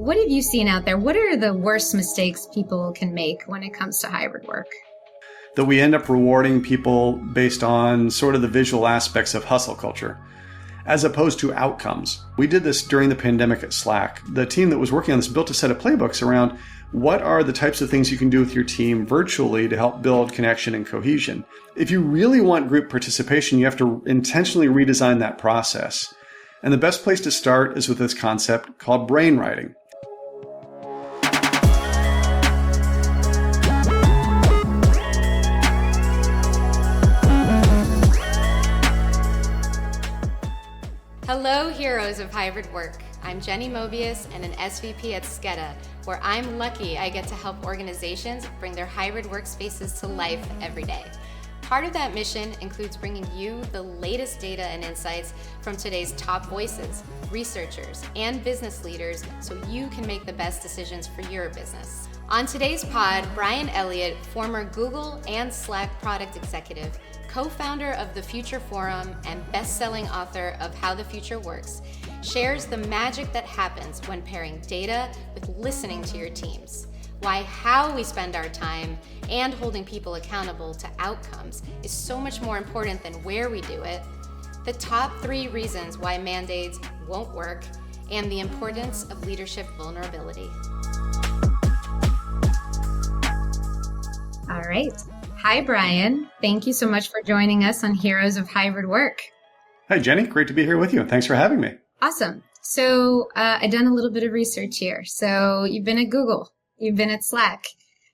what have you seen out there? What are the worst mistakes people can make when it comes to hybrid work? That we end up rewarding people based on sort of the visual aspects of hustle culture, as opposed to outcomes. We did this during the pandemic at Slack. The team that was working on this built a set of playbooks around what are the types of things you can do with your team virtually to help build connection and cohesion. If you really want group participation, you have to intentionally redesign that process. And the best place to start is with this concept called brainwriting. Hello, heroes of hybrid work. I'm Jenny Mobius and an SVP at Skeda, where I'm lucky I get to help organizations bring their hybrid workspaces to life every day. Part of that mission includes bringing you the latest data and insights from today's top voices, researchers, and business leaders so you can make the best decisions for your business. On today's pod, Brian Elliott, former Google and Slack product executive, co-founder of the Future Forum and best-selling author of How the Future Works, shares the magic that happens when pairing data with listening to your teams, why how we spend our time and holding people accountable to outcomes is so much more important than where we do it, the top 3 reasons why mandates won't work, and the importance of leadership vulnerability. All right. Hi, Brian. Thank you so much for joining us on Heroes of Hybrid Work. Hi, Jenny. Great to be here with you. Thanks for having me. Awesome. So I've done a little bit of research here. So you've been at Google. You've been at Slack.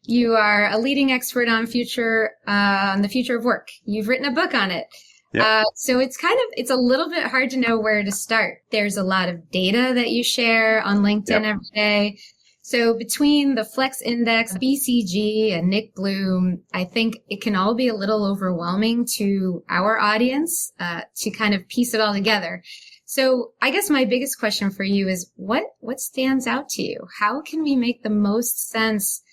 You are a leading expert on the future of work. You've written a book on it. Yep. So it's a little bit hard to know where to start. There's a lot of data that you share on LinkedIn every day. So between the Flex Index, BCG, and Nick Bloom, I think it can all be a little overwhelming to our audience to kind of piece it all together. So I guess my biggest question for you is what stands out to you? How can we make the most sense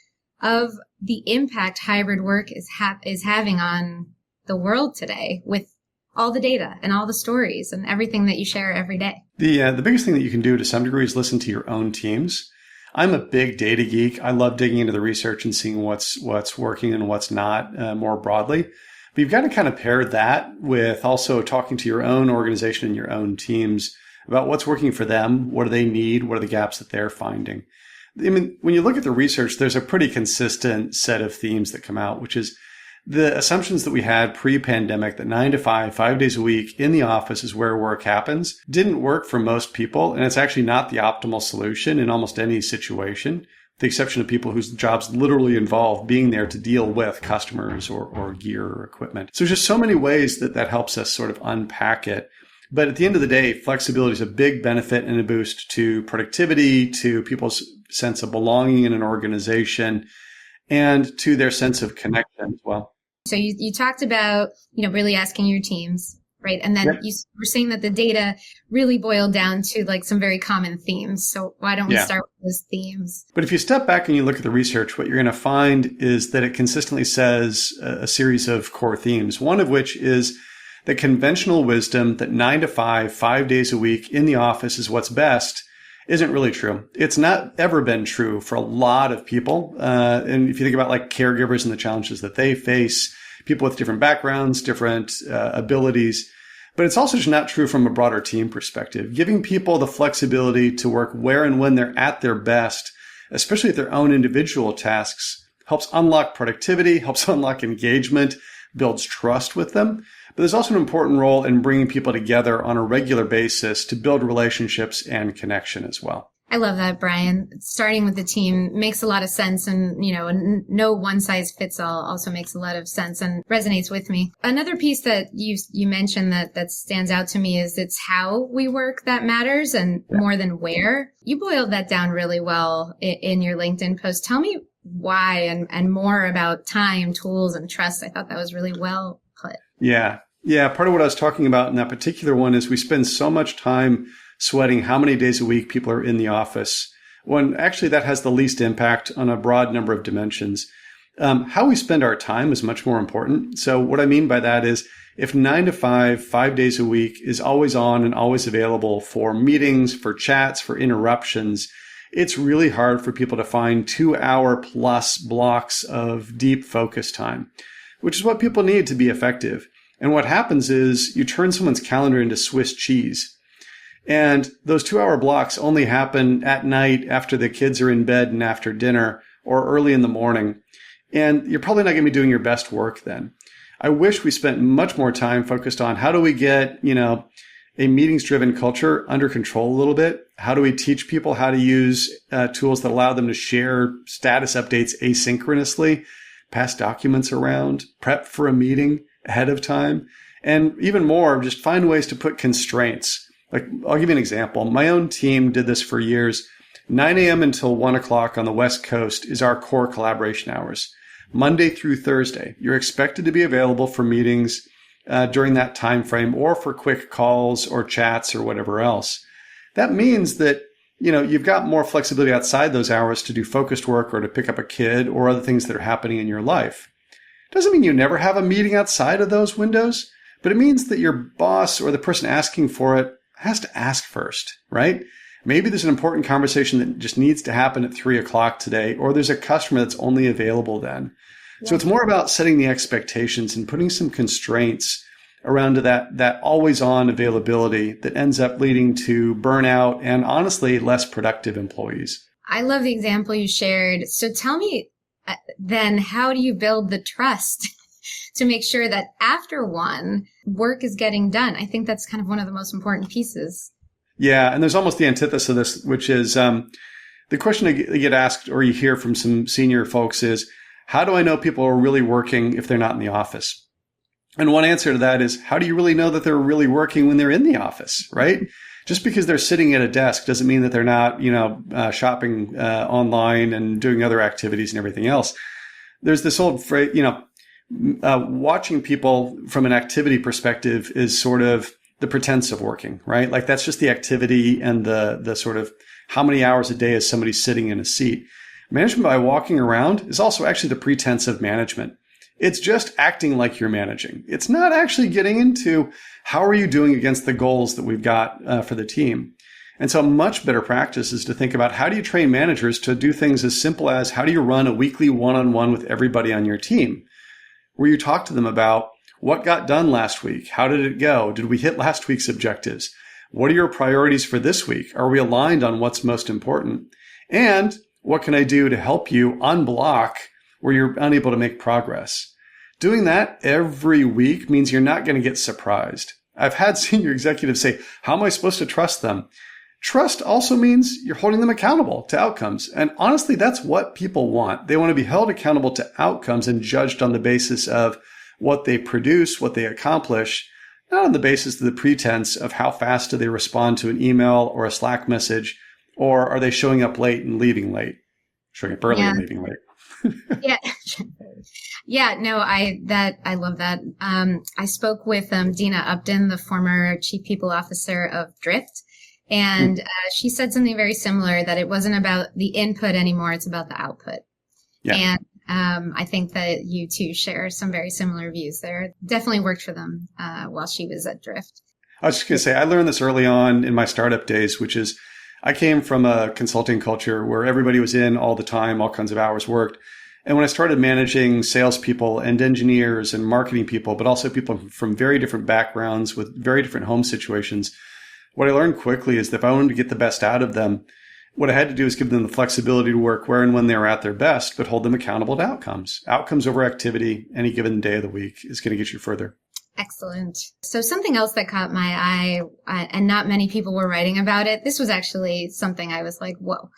of the impact hybrid work is having on the world today with all the data and all the stories and everything that you share every day? The biggest thing that you can do to some degree is listen to your own teams. I'm a big data geek. I love digging into the research and seeing what's working and what's not more broadly. But you've got to kind of pair that with also talking to your own organization and your own teams about what's working for them. What do they need? What are the gaps that they're finding? I mean, when you look at the research, there's a pretty consistent set of themes that come out, which is the assumptions that we had pre-pandemic that 9 to 5, 5 days a week in the office is where work happens didn't work for most people. And it's actually not the optimal solution in almost any situation, with the exception of people whose jobs literally involve being there to deal with customers or gear or equipment. So there's just so many ways that helps us sort of unpack it. But at the end of the day, flexibility is a big benefit and a boost to productivity, to people's sense of belonging in an organization, and to their sense of connection as well. So you talked about, really asking your teams, right? And then you were saying that the data really boiled down to like some very common themes. So why don't we start with those themes? But if you step back and you look at the research, what you're going to find is that it consistently says a series of core themes, one of which is the conventional wisdom that 9 to 5, 5 days a week in the office is what's best isn't really true. It's not ever been true for a lot of people. And if you think about like caregivers and the challenges that they face, people with different backgrounds, different abilities, but it's also just not true from a broader team perspective. Giving people the flexibility to work where and when they're at their best, especially at their own individual tasks, helps unlock productivity, helps unlock engagement, builds trust with them. But there's also an important role in bringing people together on a regular basis to build relationships and connection as well. I love that, Brian. Starting with the team makes a lot of sense, and no one size fits all also makes a lot of sense and resonates with me. Another piece that you mentioned that stands out to me is it's how we work that matters and more than where. You boiled that down really well in your LinkedIn post. Tell me why and more about time, tools, and trust. I thought that was really well put. Yeah. Part of what I was talking about in that particular one is we spend so much time sweating how many days a week people are in the office, when actually that has the least impact on a broad number of dimensions. How we spend our time is much more important. So what I mean by that is if 9 to 5, 5 days a week is always on and always available for meetings, for chats, for interruptions, it's really hard for people to find 2-hour plus blocks of deep focus time, which is what people need to be effective. And what happens is you turn someone's calendar into Swiss cheese. And those 2-hour blocks only happen at night after the kids are in bed and after dinner or early in the morning. And you're probably not going to be doing your best work then. I wish we spent much more time focused on how do we get, a meetings-driven culture under control a little bit? How do we teach people how to use tools that allow them to share status updates asynchronously, pass documents around, prep for a meeting ahead of time, and even more, just find ways to put constraints. Like, I'll give you an example. My own team did this for years. 9 a.m. until 1 o'clock on the West Coast is our core collaboration hours. Monday through Thursday, you're expected to be available for meetings during that time frame or for quick calls or chats or whatever else. That means that, you've got more flexibility outside those hours to do focused work or to pick up a kid or other things that are happening in your life. Doesn't mean you never have a meeting outside of those windows, but it means that your boss or the person asking for it has to ask first, right? Maybe there's an important conversation that just needs to happen at 3 o'clock today, or there's a customer that's only available then. So it's more about setting the expectations and putting some constraints around to that always on availability that ends up leading to burnout and honestly less productive employees. I love the example you shared. So tell me then, how do you build the trust to make sure that after one, work is getting done? I think that's kind of one of the most important pieces. Yeah. And there's almost the antithesis of this, which is the question I get asked or you hear from some senior folks is, how do I know people are really working if they're not in the office? And one answer to that is, how do you really know that they're really working when they're in the office, right? Just because they're sitting at a desk doesn't mean that they're not, shopping online and doing other activities and everything else. There's this old phrase, watching people from an activity perspective is sort of the pretense of working, right? Like that's just the activity and the sort of how many hours a day is somebody sitting in a seat. Management by walking around is also actually the pretense of management. It's just acting like you're managing. It's not actually getting into how are you doing against the goals that we've got for the team. And so a much better practice is to think about how do you train managers to do things as simple as how do you run a weekly one-on-one with everybody on your team, where you talk to them about what got done last week? How did it go? Did we hit last week's objectives? What are your priorities for this week? Are we aligned on what's most important? And what can I do to help you unblock where you're unable to make progress? Doing that every week means you're not going to get surprised. I've had senior executives say, how am I supposed to trust them? Trust also means you're holding them accountable to outcomes. And honestly, that's what people want. They want to be held accountable to outcomes and judged on the basis of what they produce, what they accomplish, not on the basis of the pretense of how fast do they respond to an email or a Slack message, or are they showing up late and leaving late? Showing up early and leaving late. Yeah. Yeah, no, I love that. I spoke with Dina Upton, the former chief people officer of Drift, and she said something very similar, that it wasn't about the input anymore, it's about the output. Yeah. And I think that you two share some very similar views there. Definitely worked for them while she was at Drift. I was just going to say, I learned this early on in my startup days, which is I came from a consulting culture where everybody was in all the time, all kinds of hours worked. And when I started managing salespeople and engineers and marketing people, but also people from very different backgrounds with very different home situations, what I learned quickly is that if I wanted to get the best out of them, what I had to do is give them the flexibility to work where and when they were at their best, but hold them accountable to outcomes. Outcomes over activity any given day of the week is going to get you further. Excellent. So something else that caught my eye, and not many people were writing about it. This was actually something I was like, whoa.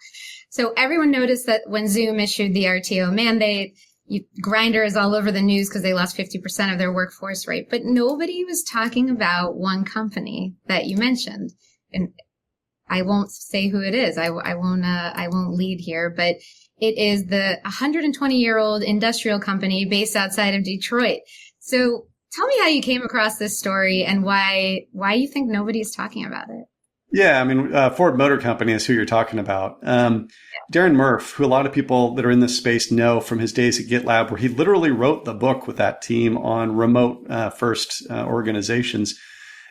So everyone noticed that when Zoom issued the RTO mandate, Grindr is all over the news because they lost 50% of their workforce, right? But nobody was talking about one company that you mentioned. And I won't say who it is. I won't lead here, but it is the 120-year-old industrial company based outside of Detroit. So tell me how you came across this story and why you think nobody's talking about it. Yeah, I mean, Ford Motor Company is who you're talking about. Darren Murph, who a lot of people that are in this space know from his days at GitLab, where he literally wrote the book with that team on remote first organizations,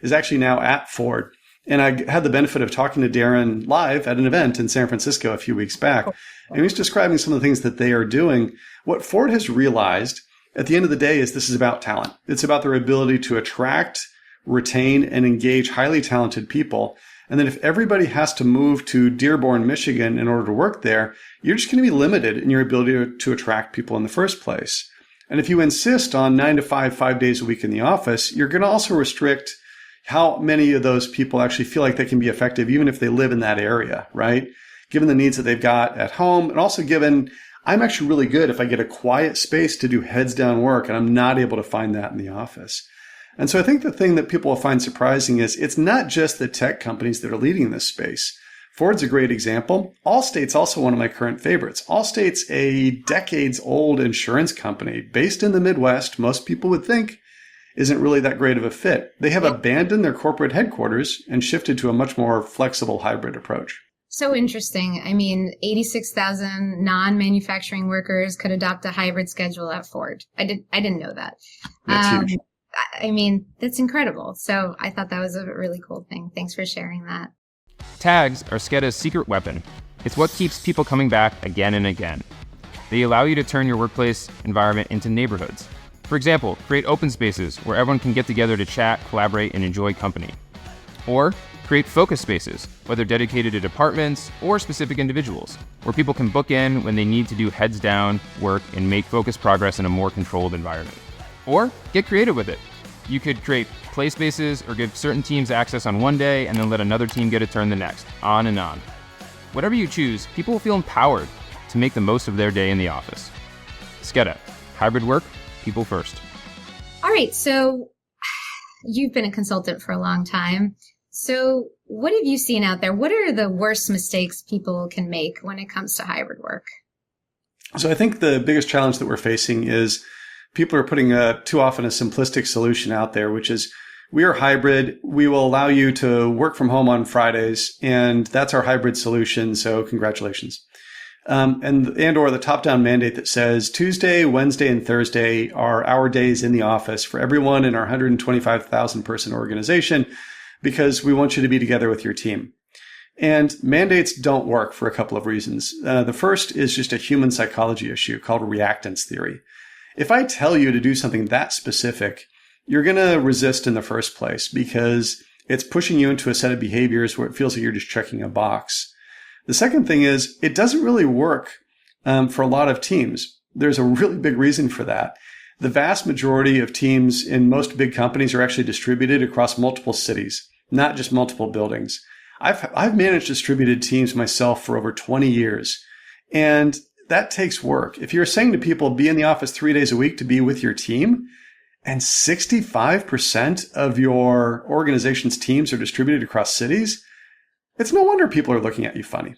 is actually now at Ford. And I had the benefit of talking to Darren live at an event in San Francisco a few weeks back. And he was describing some of the things that they are doing. What Ford has realized at the end of the day is this is about talent. It's about their ability to attract, retain, and engage highly talented people. And then if everybody has to move to Dearborn, Michigan in order to work there, you're just going to be limited in your ability to attract people in the first place. And if you insist on 9 to 5, 5 days a week in the office, you're going to also restrict how many of those people actually feel like they can be effective, even if they live in that area, right? Given the needs that they've got at home, and also given I'm actually really good if I get a quiet space to do heads down work, and I'm not able to find that in the office. And so I think the thing that people will find surprising is it's not just the tech companies that are leading this space. Ford's a great example. Allstate's also one of my current favorites. Allstate's a decades-old insurance company based in the Midwest. Most people would think isn't really that great of a fit. They have abandoned their corporate headquarters and shifted to a much more flexible hybrid approach. So interesting. I mean, 86,000 non-manufacturing workers could adopt a hybrid schedule at Ford. I didn't know that. That's huge. I mean, that's incredible. So I thought that was a really cool thing. Thanks for sharing that. Tags are SCADA's secret weapon. It's what keeps people coming back again and again. They allow you to turn your workplace environment into neighborhoods. For example, create open spaces where everyone can get together to chat, collaborate, and enjoy company. Or create focus spaces, whether dedicated to departments or specific individuals, where people can book in when they need to do heads down work and make focused progress in a more controlled environment. Or get creative with it. You could create play spaces or give certain teams access on one day and then let another team get a turn the next, on and on. Whatever you choose, people will feel empowered to make the most of their day in the office. SCADA, hybrid work, people first. All right, so you've been a consultant for a long time. So what have you seen out there? What are the worst mistakes people can make when it comes to hybrid work? So I think the biggest challenge that we're facing is people are putting too often a simplistic solution out there, which is we are hybrid. We will allow you to work from home on Fridays, and that's our hybrid solution. So congratulations. And or the top-down mandate that says Tuesday, Wednesday, and Thursday are our days in the office for everyone in our 125,000 person organization because we want you to be together with your team. And mandates don't work for a couple of reasons. The first is just a human psychology issue called reactance theory. If I tell you to do something that specific, you're going to resist in the first place because it's pushing you into a set of behaviors where it feels like you're just checking a box. The second thing is it doesn't really work for a lot of teams. There's a really big reason for that. The vast majority of teams in most big companies are actually distributed across multiple cities, not just multiple buildings. I've managed distributed teams myself for over 20 years, and that takes work. If you're saying to people, be in the office 3 days a week to be with your team, and 65% of your organization's teams are distributed across cities, it's no wonder people are looking at you funny.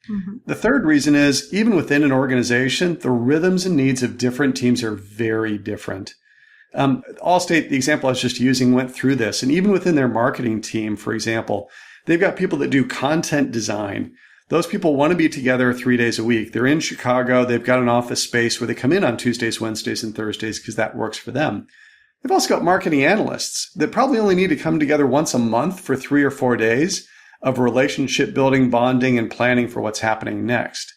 Mm-hmm. The third reason is even within an organization, the rhythms and needs of different teams are very different. Allstate, the example I was just using, went through this. And even within their marketing team, for example, they've got people that do content design. Those people want to be together 3 days a week. They're in Chicago. They've got an office space where they come in on Tuesdays, Wednesdays, and Thursdays because that works for them. They've also got marketing analysts that probably only need to come together once a month for 3 or 4 days of relationship building, bonding, and planning for what's happening next.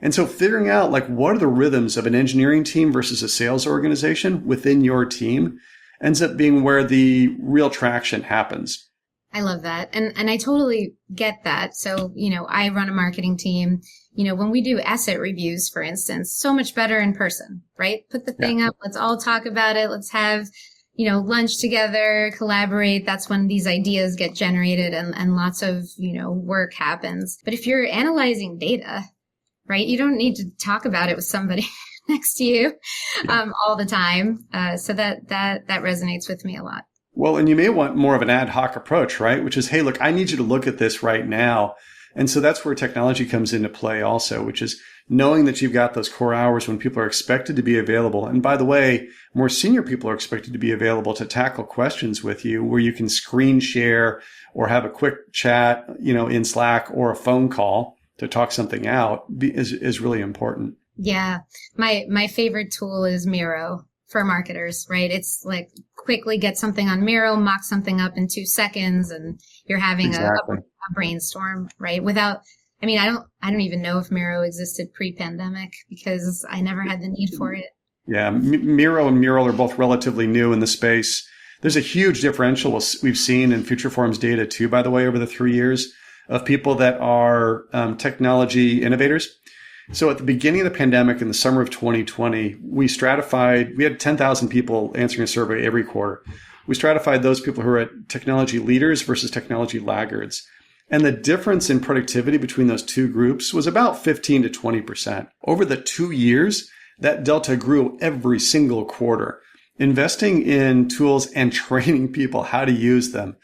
And so figuring out what are the rhythms of an engineering team versus a sales organization within your team ends up being where the real traction happens. I love that. And I totally get that. So, I run a marketing team. When we do asset reviews, for instance, so much better in person, right? Put the thing up. Let's all talk about it. Let's have, lunch together, collaborate. That's when these ideas get generated and lots of, work happens. But if you're analyzing data, right, you don't need to talk about it with somebody next to you all the time. So that resonates with me a lot. Well, and you may want more of an ad hoc approach, right? Which is, hey, look, I need you to look at this right now. And so that's where technology comes into play also, which is knowing that you've got those core hours when people are expected to be available. And by the way, more senior people are expected to be available to tackle questions with you where you can screen share or have a quick chat, in Slack or a phone call to talk something out is really important. Yeah. My favorite tool is Miro for marketers, right? It's quickly get something on Miro, mock something up in 2 seconds, and you're having Exactly. a brainstorm, right? I don't even know if Miro existed pre-pandemic because I never had the need for it. Yeah, Miro and Mural are both relatively new in the space. There's a huge differential we've seen in Futureform's data too, by the way, over the 3 years of people that are technology innovators. So at the beginning of the pandemic in the summer of 2020, we had 10,000 people answering a survey every quarter. We stratified those people who are technology leaders versus technology laggards. And the difference in productivity between those two groups was about 15 to 20%. Over the 2 years, that delta grew every single quarter. Investing in tools and training people how to use them,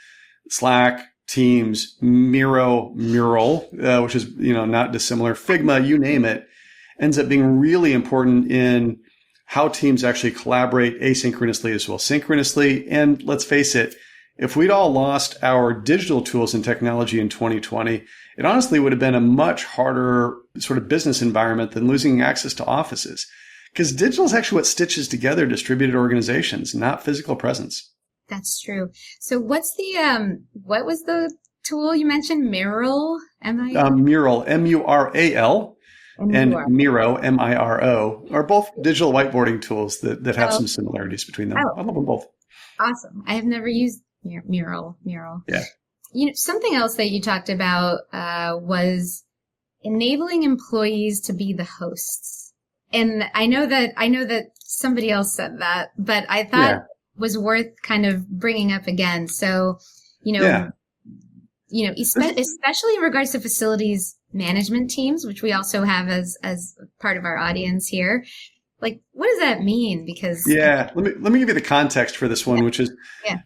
Slack, Teams, Miro, Mural, which is, not dissimilar, Figma, you name it, ends up being really important in how teams actually collaborate asynchronously as well as synchronously. And let's face it, if we'd all lost our digital tools and technology in 2020, it honestly would have been a much harder sort of business environment than losing access to offices. Because digital is actually what stitches together distributed organizations, not physical presence. That's true. So what was the tool you mentioned? Mural? Mural, M-U-R-A-L, and Miro, M-I-R-O, are both digital whiteboarding tools that have some similarities between them. I love them both. Awesome. I have never used Mural. Yeah. Something else that you talked about was enabling employees to be the hosts. And I know that somebody else said that, but I thought it was worth kind of bringing up again. So, especially in regards to facilities management teams, which we also have as part of our audience here. Like, what does that mean? Because let me give you the context for this one, which is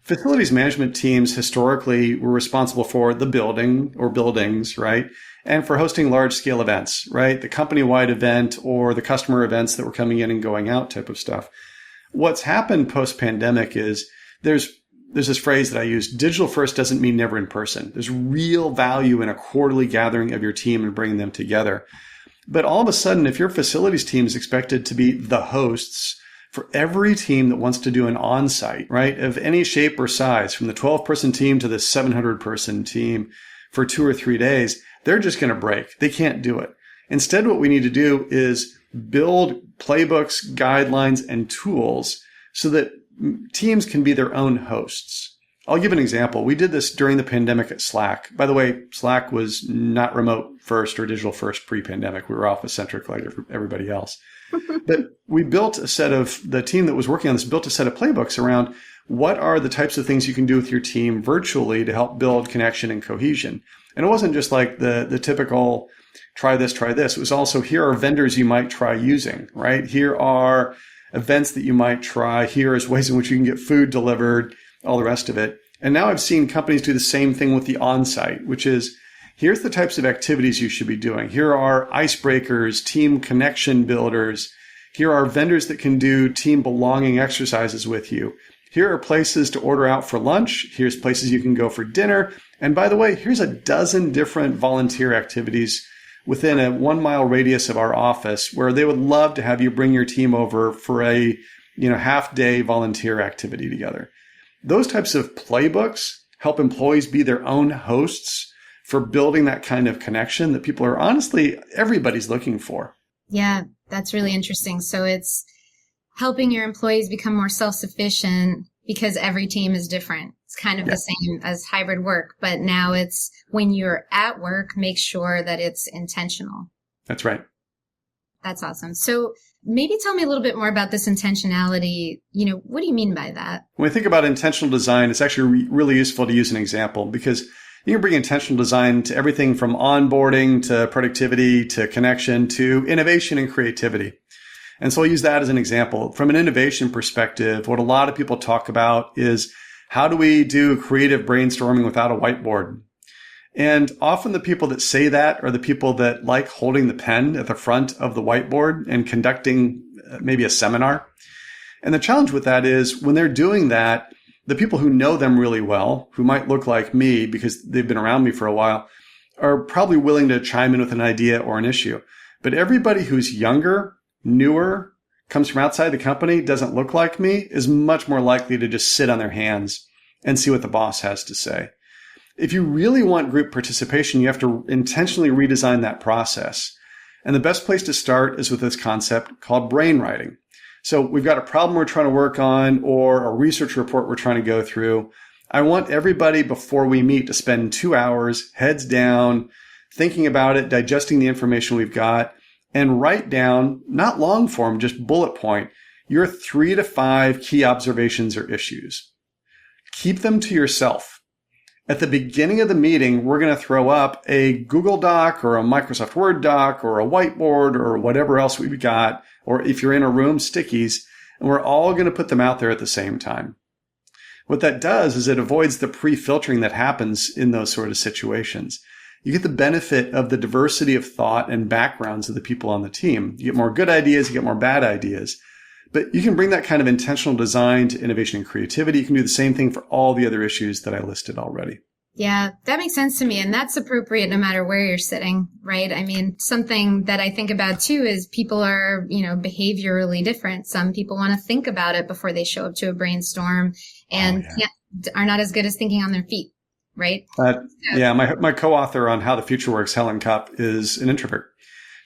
facilities management teams historically were responsible for the building or buildings, right? And for hosting large scale events, right? The company-wide event or the customer events that were coming in and going out type of stuff. What's happened post-pandemic is there's this phrase that I use, digital first doesn't mean never in person. There's real value in a quarterly gathering of your team and bringing them together. But all of a sudden, if your facilities team is expected to be the hosts for every team that wants to do an on-site, right, of any shape or size, from the 12-person team to the 700-person team for 2 or 3 days, they're just going to break. They can't do it. Instead, what we need to do is build playbooks, guidelines, and tools so that teams can be their own hosts. I'll give an example. We did this during the pandemic at Slack. By the way, Slack was not remote first or digital first pre-pandemic. We were office-centric like everybody else. But we built the team that was working on this built a set of playbooks around what are the types of things you can do with your team virtually to help build connection and cohesion. And it wasn't just like the typical try this. It was also, here are vendors you might try using, right? Here are events that you might try. Here is ways in which you can get food delivered, all the rest of it. And now I've seen companies do the same thing with the on-site, which is, here's the types of activities you should be doing. Here are icebreakers, team connection builders. Here are vendors that can do team belonging exercises with you. Here are places to order out for lunch. Here's places you can go for dinner. And by the way, here's a dozen different volunteer activities within a 1 mile radius of our office where they would love to have you bring your team over for a half day volunteer activity together. Those types of playbooks help employees be their own hosts for building that kind of connection that people are everybody's looking for. Yeah, that's really interesting. So it's helping your employees become more self-sufficient because every team is different. It's kind of the same as hybrid work, but now it's when you're at work, make sure that it's intentional. That's right. That's awesome. So maybe tell me a little bit more about this intentionality. What do you mean by that? When we think about intentional design, it's actually really useful to use an example because you can bring intentional design to everything from onboarding to productivity to connection to innovation and creativity. And so I'll use that as an example. From an innovation perspective, what a lot of people talk about is how do we do creative brainstorming without a whiteboard? And often the people that say that are the people that like holding the pen at the front of the whiteboard and conducting maybe a seminar. And the challenge with that is when they're doing that, the people who know them really well, who might look like me because they've been around me for a while, are probably willing to chime in with an idea or an issue. But everybody who's younger, newer, comes from outside the company, doesn't look like me, is much more likely to just sit on their hands and see what the boss has to say. If you really want group participation, you have to intentionally redesign that process. And the best place to start is with this concept called brainwriting. So we've got a problem we're trying to work on or a research report we're trying to go through. I want everybody before we meet to spend 2 hours, heads down, thinking about it, digesting the information we've got, and write down, not long form, just bullet point, your 3 to 5 key observations or issues. Keep them to yourself. At the beginning of the meeting, we're going to throw up a Google Doc or a Microsoft Word doc or a whiteboard or whatever else we've got, or if you're in a room, stickies, and we're all going to put them out there at the same time. What that does is it avoids the pre-filtering that happens in those sort of situations. You get the benefit of the diversity of thought and backgrounds of the people on the team. You get more good ideas, you get more bad ideas. But you can bring that kind of intentional design to innovation and creativity. You can do the same thing for all the other issues that I listed already. Yeah, that makes sense to me. And that's appropriate no matter where you're sitting, right? I mean, something that I think about too is people are, behaviorally different. Some people want to think about it before they show up to a brainstorm and are not as good as thinking on their feet, right? My co-author on How the Future Works, Helen Cupp, is an introvert.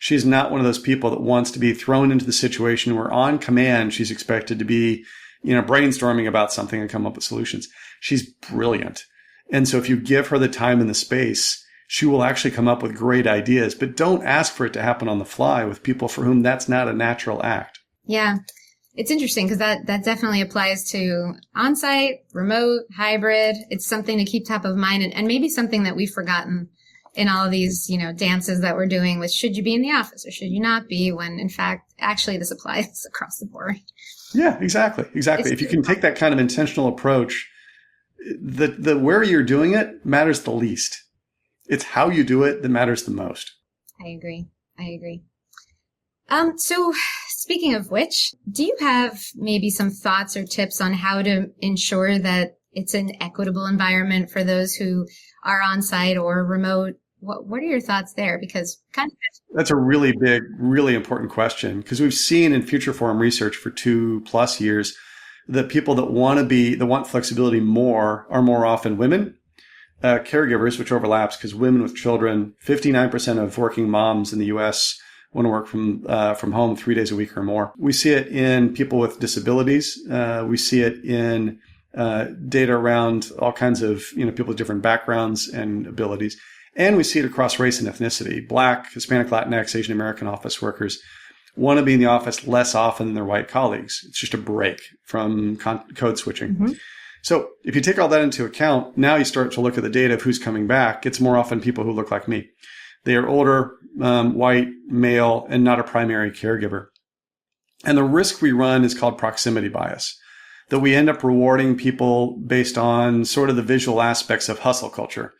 She's not one of those people that wants to be thrown into the situation where on command she's expected to be, brainstorming about something and come up with solutions. She's brilliant. And so if you give her the time and the space, she will actually come up with great ideas, but don't ask for it to happen on the fly with people for whom that's not a natural act. Yeah. It's interesting because that definitely applies to on-site, remote, hybrid. It's something to keep top of mind and maybe something that we've forgotten in all of these, dances that we're doing with should you be in the office or should you not be, when in fact, actually this applies across the board. Yeah, exactly. If you can take that kind of intentional approach, the where you're doing it matters the least. It's how you do it that matters the most. I agree. So speaking of which, do you have maybe some thoughts or tips on how to ensure that it's an equitable environment for those who are on site or remote? What are your thoughts there? Because that's a really big, really important question, because we've seen in Future Forum research for 2+ years that people that want flexibility more are more often women, caregivers, which overlaps because women with children, 59% of working moms in the U.S. want to work from home 3 days a week or more. We see it in people with disabilities. We see it in data around all kinds of people with different backgrounds and abilities. And we see it across race and ethnicity. Black, Hispanic, Latinx, Asian American office workers want to be in the office less often than their white colleagues. It's just a break from code switching. Mm-hmm. So if you take all that into account, now you start to look at the data of who's coming back. It's more often people who look like me. They are older, white, male, and not a primary caregiver. And the risk we run is called proximity bias, that we end up rewarding people based on sort of the visual aspects of hustle culture.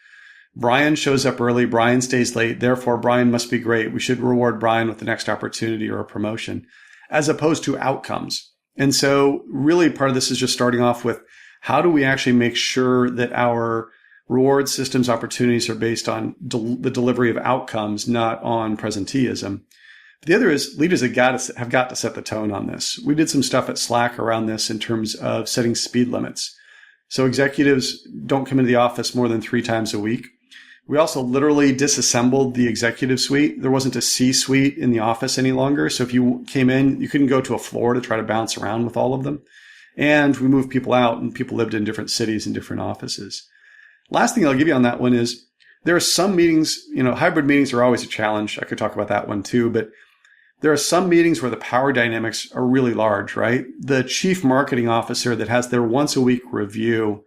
Brian shows up early, Brian stays late, therefore Brian must be great. We should reward Brian with the next opportunity or a promotion, as opposed to outcomes. And so really part of this is just starting off with how do we actually make sure that our reward systems opportunities are based on the delivery of outcomes, not on presenteeism. The other is leaders have got to set the tone on this. We did some stuff at Slack around this in terms of setting speed limits. So executives don't come into the office more than 3 times a week. We also literally disassembled the executive suite. There wasn't a C-suite in the office any longer. So if you came in, you couldn't go to a floor to try to bounce around with all of them. And we moved people out, and people lived in different cities and different offices. Last thing I'll give you on that one is there are some meetings, hybrid meetings are always a challenge. I could talk about that one too, but there are some meetings where the power dynamics are really large, right? The chief marketing officer that has their once a week review,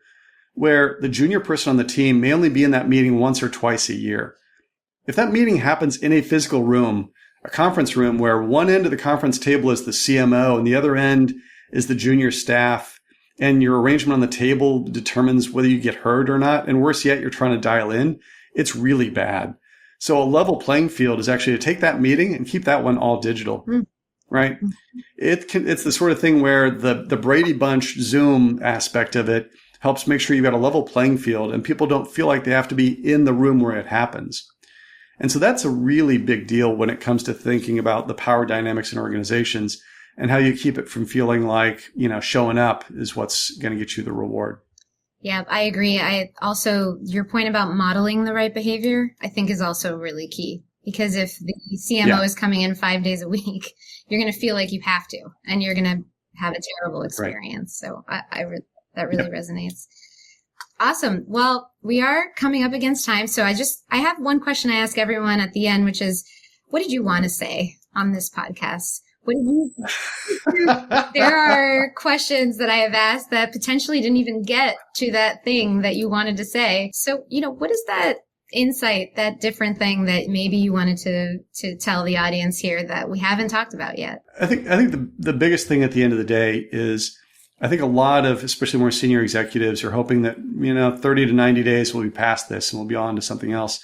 where the junior person on the team may only be in that meeting once or twice a year. If that meeting happens in a physical room, a conference room where one end of the conference table is the CMO and the other end is the junior staff, and your arrangement on the table determines whether you get heard or not, and worse yet, you're trying to dial in, it's really bad. So a level playing field is actually to take that meeting and keep that one all digital, right? It's the sort of thing where the Brady Bunch Zoom aspect of it helps make sure you've got a level playing field and people don't feel like they have to be in the room where it happens. And so that's a really big deal when it comes to thinking about the power dynamics in organizations and how you keep it from feeling like, showing up is what's going to get you the reward. Yeah, I agree. Your point about modeling the right behavior, I think is also really key. Because if the CMO is coming in 5 days a week, you're going to feel like you have to, and you're going to have a terrible experience. Right. So that really resonates. Awesome. Well, we are coming up against time. So I have one question I ask everyone at the end, which is, what did you want to say on this podcast? There are questions that I have asked that potentially didn't even get to that thing that you wanted to say. So, what is that insight, that different thing that maybe you wanted to tell the audience here that we haven't talked about yet? I think the biggest thing at the end of the day is, I think a lot of, especially more senior executives, are hoping that, 30 to 90 days we'll be past this and we'll be on to something else.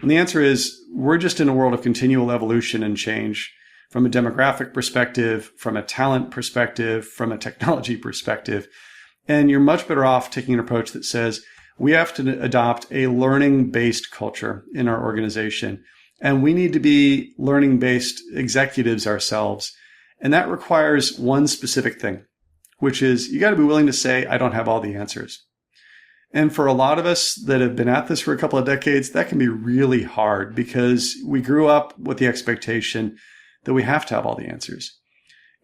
And the answer is, we're just in a world of continual evolution and change, from a demographic perspective, from a talent perspective, from a technology perspective. And you're much better off taking an approach that says, we have to adopt a learning-based culture in our organization. And we need to be learning-based executives ourselves. And that requires one specific thing, which is you got to be willing to say, I don't have all the answers. And for a lot of us that have been at this for a couple of decades, that can be really hard because we grew up with the expectation that we have to have all the answers.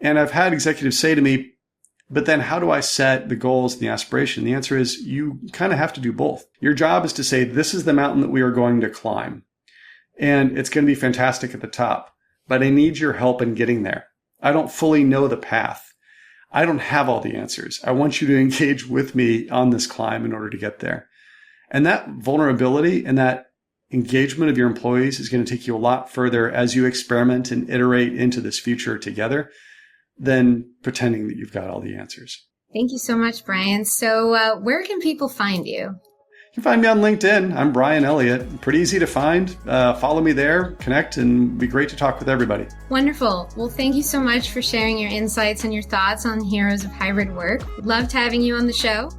And I've had executives say to me, but then how do I set the goals and the aspiration? The answer is you kind of have to do both. Your job is to say, this is the mountain that we are going to climb. And it's going to be fantastic at the top, but I need your help in getting there. I don't fully know the path. I don't have all the answers. I want you to engage with me on this climb in order to get there. And that vulnerability and that engagement of your employees is going to take you a lot further as you experiment and iterate into this future together than pretending that you've got all the answers. Thank you so much, Brian. So where can people find you? You can find me on LinkedIn. I'm Brian Elliott. Pretty easy to find. Follow me there, connect, and it'd be great to talk with everybody. Wonderful. Well, thank you so much for sharing your insights and your thoughts on Heroes of Hybrid Work. Loved having you on the show.